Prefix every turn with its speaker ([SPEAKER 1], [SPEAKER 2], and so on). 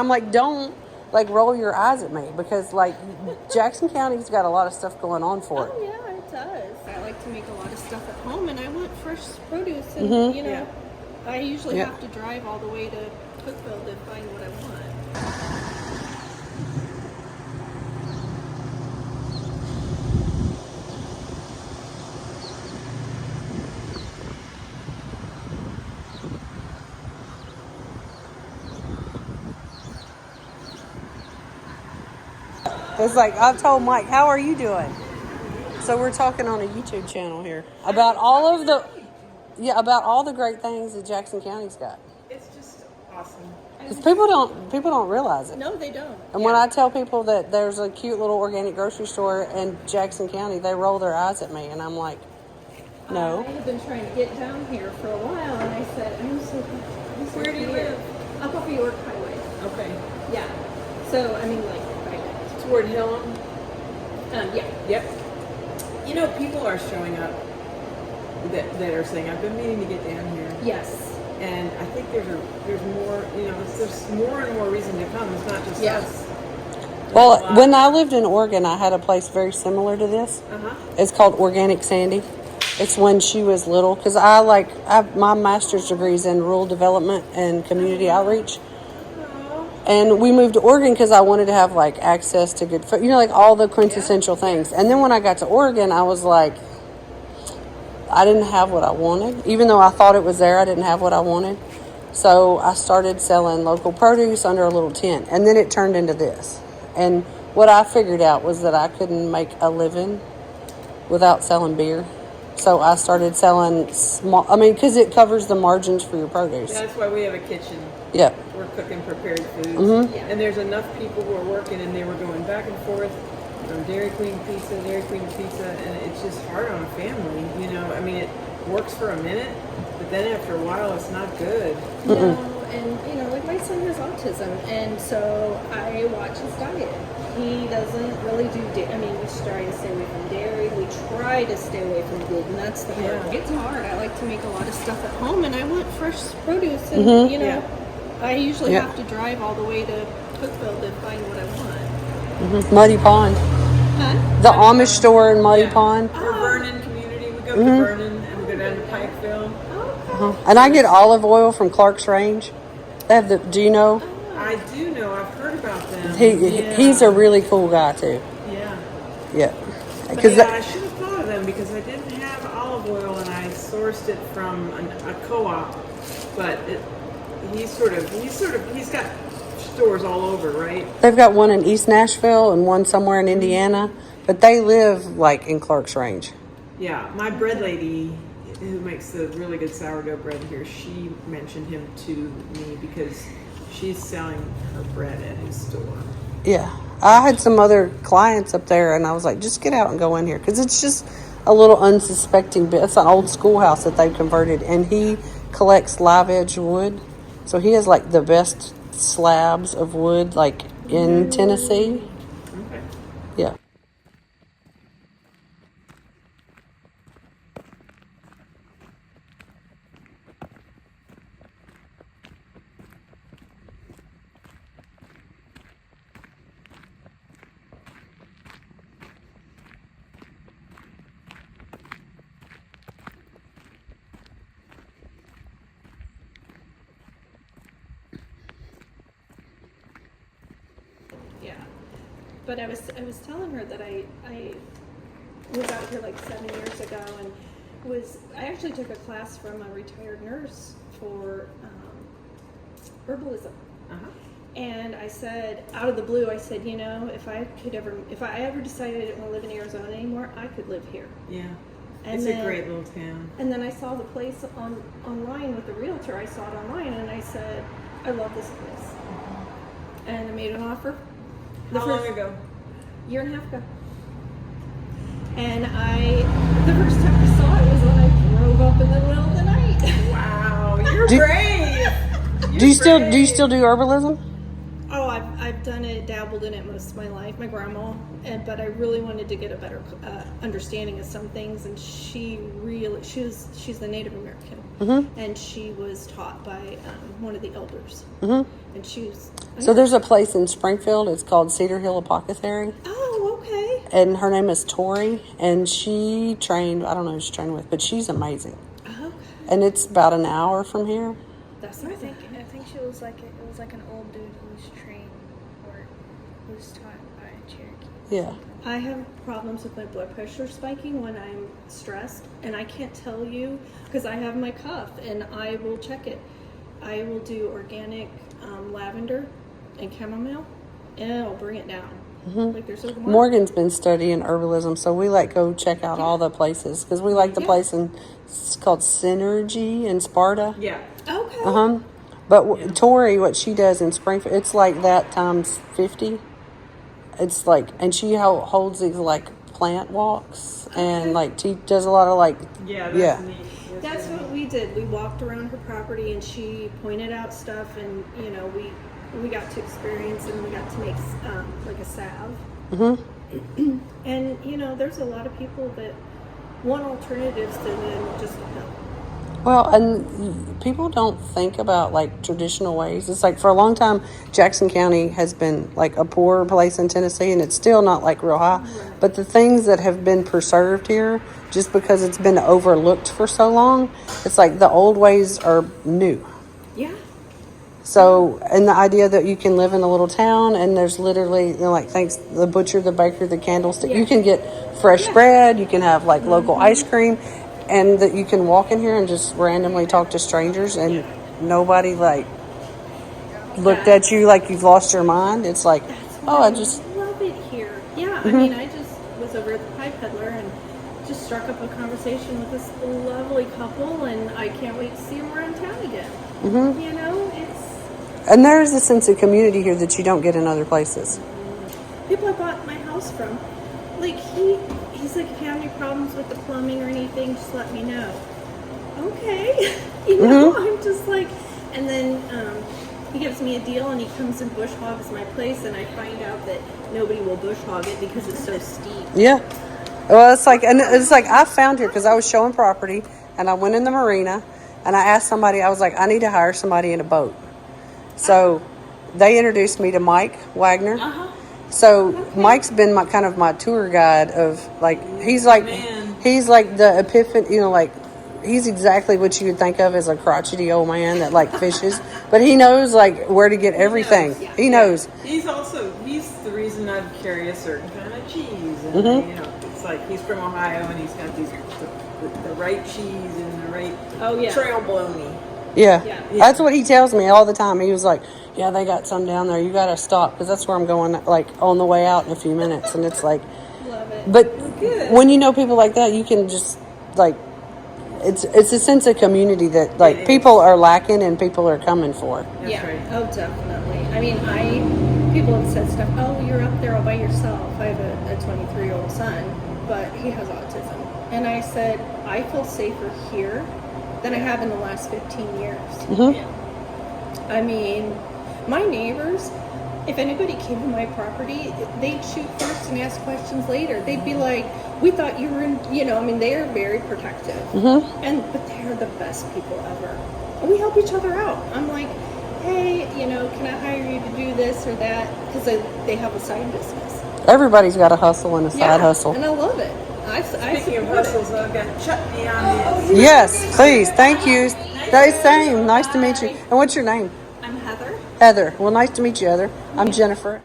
[SPEAKER 1] I'm like, don't like roll your eyes at me because like Jackson County's got a lot of stuff going on for it.
[SPEAKER 2] Oh yeah, it does. I like to make a lot of stuff at home, and I want fresh produce, and you know, I usually have to drive all the way to Cookville to find what I want.
[SPEAKER 1] It's like I've told Mike, how are you doing? So we're talking on a YouTube channel here about all of the about all the great things that Jackson County's got.
[SPEAKER 3] It's just awesome.
[SPEAKER 1] Because people don't realize it.
[SPEAKER 2] No, they don't.
[SPEAKER 1] And when I tell people that there's a cute little organic grocery store in Jackson County, they roll their eyes at me, and I'm like, no.
[SPEAKER 2] I have been trying to get down here for a while, and I said, I'm so
[SPEAKER 3] Where do you live?
[SPEAKER 2] Up off of York Highway.
[SPEAKER 3] Okay.
[SPEAKER 2] Yeah. So, I mean, like, right
[SPEAKER 3] Toward Hillam?
[SPEAKER 2] yeah.
[SPEAKER 3] Yep. You know, people are showing up that are saying, I've been meaning to get down here.
[SPEAKER 2] Yes.
[SPEAKER 3] And I think there's more, there's more and more reason to come. It's not just us.
[SPEAKER 1] Well, when I lived in Oregon, I had a place very similar to this. It's called Organic Sandy. It's when she was little, because my master's degree is in rural development and community outreach. And we moved to Oregon because I wanted to have like access to good food, like all the quintessential things. And then when I got to Oregon, I was like, I didn't have what I wanted. Even though I thought it was there, I didn't have what I wanted. So I started selling local produce under a little tent. And then it turned into this. And what I figured out was that I couldn't make a living without selling beer. So I started selling small, because it covers the margins for your produce.
[SPEAKER 3] Yeah, that's why we have a kitchen.
[SPEAKER 1] Yep.
[SPEAKER 3] We're cooking prepared foods. And there's enough people who are working, and they were going back and forth from Dairy Queen to pizza, and it's just hard on a family, I mean, it works for a minute, but then after a while, it's not good.
[SPEAKER 2] No, and, like my son has autism, and so I watch his diet. He doesn't really do we try to stay away from dairy. We try to stay away from gluten. That's the hard part. It's hard. I like to make a lot of stuff at home, and I want fresh produce, and, I usually have to drive all the way to Cookville to find what I want.
[SPEAKER 1] Muddy Pond.
[SPEAKER 2] Huh?
[SPEAKER 1] The Amish store in Muddy Pond.
[SPEAKER 3] Or Vernon community. We go to Vernon, and we go down to Pikeville.
[SPEAKER 2] Okay.
[SPEAKER 1] And I get olive oil from Clark's Range. They have do you know?
[SPEAKER 3] I do know. I've heard about them.
[SPEAKER 1] He's a really cool guy too.
[SPEAKER 3] Yeah.
[SPEAKER 1] Yeah.
[SPEAKER 3] I should have thought of them because I didn't have olive oil and I sourced it from a co-op. But he's got stores all over, right?
[SPEAKER 1] They've got one in East Nashville and one somewhere in Indiana, but they live like in Clark's Range.
[SPEAKER 3] Yeah, my bread lady who makes the really good sourdough bread here, she mentioned him to me because she's selling her bread at his store.
[SPEAKER 1] Yeah. I had some other clients up there, and I was like, just get out and go in here. Because it's just a little unsuspecting bit. It's an old schoolhouse that they've converted, and he collects live edge wood. So he has, like, the best slabs of wood, like, in Tennessee.
[SPEAKER 3] Okay.
[SPEAKER 1] Yeah.
[SPEAKER 2] But I was telling her that I was out here like 7 years ago, and I actually took a class from a retired nurse for herbalism. And I said, out of the blue, I said, if I ever decided I didn't want to live in Arizona anymore, I could live here.
[SPEAKER 3] Yeah.
[SPEAKER 2] And
[SPEAKER 3] it's a great little town.
[SPEAKER 2] And then I saw the place online with the realtor. I saw it online, and I said, I love this place. And I made an offer.
[SPEAKER 3] How long ago?
[SPEAKER 2] Year and a half ago. And the first time I saw it was when I drove up in the middle of the night.
[SPEAKER 3] Wow, you're brave.
[SPEAKER 1] Do you still do herbalism?
[SPEAKER 2] Oh, I've done it, dabbled in it most of my life. My grandma, but I really wanted to get a better understanding of some things. And she's the Native American, and she was taught by one of the elders. And she was.
[SPEAKER 1] So there's a place in Springfield. It's called Cedar Hill Apothecary.
[SPEAKER 2] Oh, okay.
[SPEAKER 1] And her name is Tori, and she trained. I don't know who she trained with, but she's amazing.
[SPEAKER 2] Okay.
[SPEAKER 1] And it's about an hour from here.
[SPEAKER 2] That's
[SPEAKER 4] I think she was like it was like an old dude who was trained or who was taught by a Cherokee.
[SPEAKER 1] Yeah.
[SPEAKER 2] I have problems with my blood pressure spiking when I'm stressed, and I can't tell you because I have my cuff, and I will check it. I will do organic lavender and chamomile, and it'll bring it down. Like there's a
[SPEAKER 1] Morgan's been studying herbalism, so we go check out all the places because we like the place it's called Synergy in Sparta.
[SPEAKER 3] Yeah.
[SPEAKER 2] Okay.
[SPEAKER 1] But Tori, what she does in Springfield, it's like that times 50. It's like, and she holds these plant walks and she does a lot of
[SPEAKER 3] That's neat.
[SPEAKER 2] That's what we did. We walked around her property, and she pointed out stuff, and we got to experience, and we got to make a salve. And there's a lot of people that want alternatives to them just no.
[SPEAKER 1] Well, and people don't think about traditional ways. It's for a long time, Jackson County has been a poor place in Tennessee, and it's still not real high. Right. But the things that have been preserved here, just because it's been overlooked for so long, it's the old ways are new.
[SPEAKER 2] Yeah.
[SPEAKER 1] So, and the idea that you can live in a little town and there's literally, thanks the butcher, the baker, the candlestick, you can get fresh bread, you can have local ice cream, and that you can walk in here and just randomly talk to strangers and nobody looked at you like you've lost your mind. It's I
[SPEAKER 2] love it here. Yeah, I mean, I just was over at the Pie Peddler and just struck up a conversation with this lovely couple, and I can't wait to see them around town again.
[SPEAKER 1] And there's a sense of community here that you don't get in other places.
[SPEAKER 2] People I bought my house from, he's like, if you have any problems with the plumbing or anything, just let me know. Okay. I'm just and then he gives me a deal, and he comes and bush hogs my place, and I find out that nobody will bush hog it because it's so steep.
[SPEAKER 1] Yeah. Well, I found here because I was showing property, and I went in the marina, and I asked somebody, I was like, I need to hire somebody in a boat. So they introduced me to Mike Wagner. So Mike's been my tour guide of he's the epiphany, he's exactly what you would think of as a crotchety old man that fishes, but he knows where to get everything. He knows.
[SPEAKER 3] He's the reason I carry a certain kind of cheese. And it's he's from Ohio, and he's got the right cheese and the right trail bologna.
[SPEAKER 1] Yeah, that's what he tells me all the time. He was like, yeah, they got some down there. You got to stop because that's where I'm going, on the way out in a few minutes. And it's
[SPEAKER 2] love it.
[SPEAKER 1] But when you know people like that, you can just, it's a sense of community that, people are lacking and people are coming for.
[SPEAKER 2] That's right. Oh, definitely. I mean, people have said stuff, oh, you're up there all by yourself. I have a 23-year-old son, but he has autism. And I said, I feel safer here than I have in the last 15 years. I mean, my neighbors, if anybody came to my property, they'd shoot first and ask questions later. They'd be like, we thought you were in, they are very protective. But they're the best people ever. And we help each other out. I'm like, hey, can I hire you to do this or that? Because they have a side business.
[SPEAKER 1] Everybody's got a hustle and a side hustle.
[SPEAKER 2] And I love it.
[SPEAKER 3] Speaking of hustles, I've got chutney on this.
[SPEAKER 1] Yes, please. Thank you. Same. Nice to meet you. And what's your name?
[SPEAKER 2] I'm Heather.
[SPEAKER 1] Heather. Well, nice to meet you, Heather. I'm Jennifer.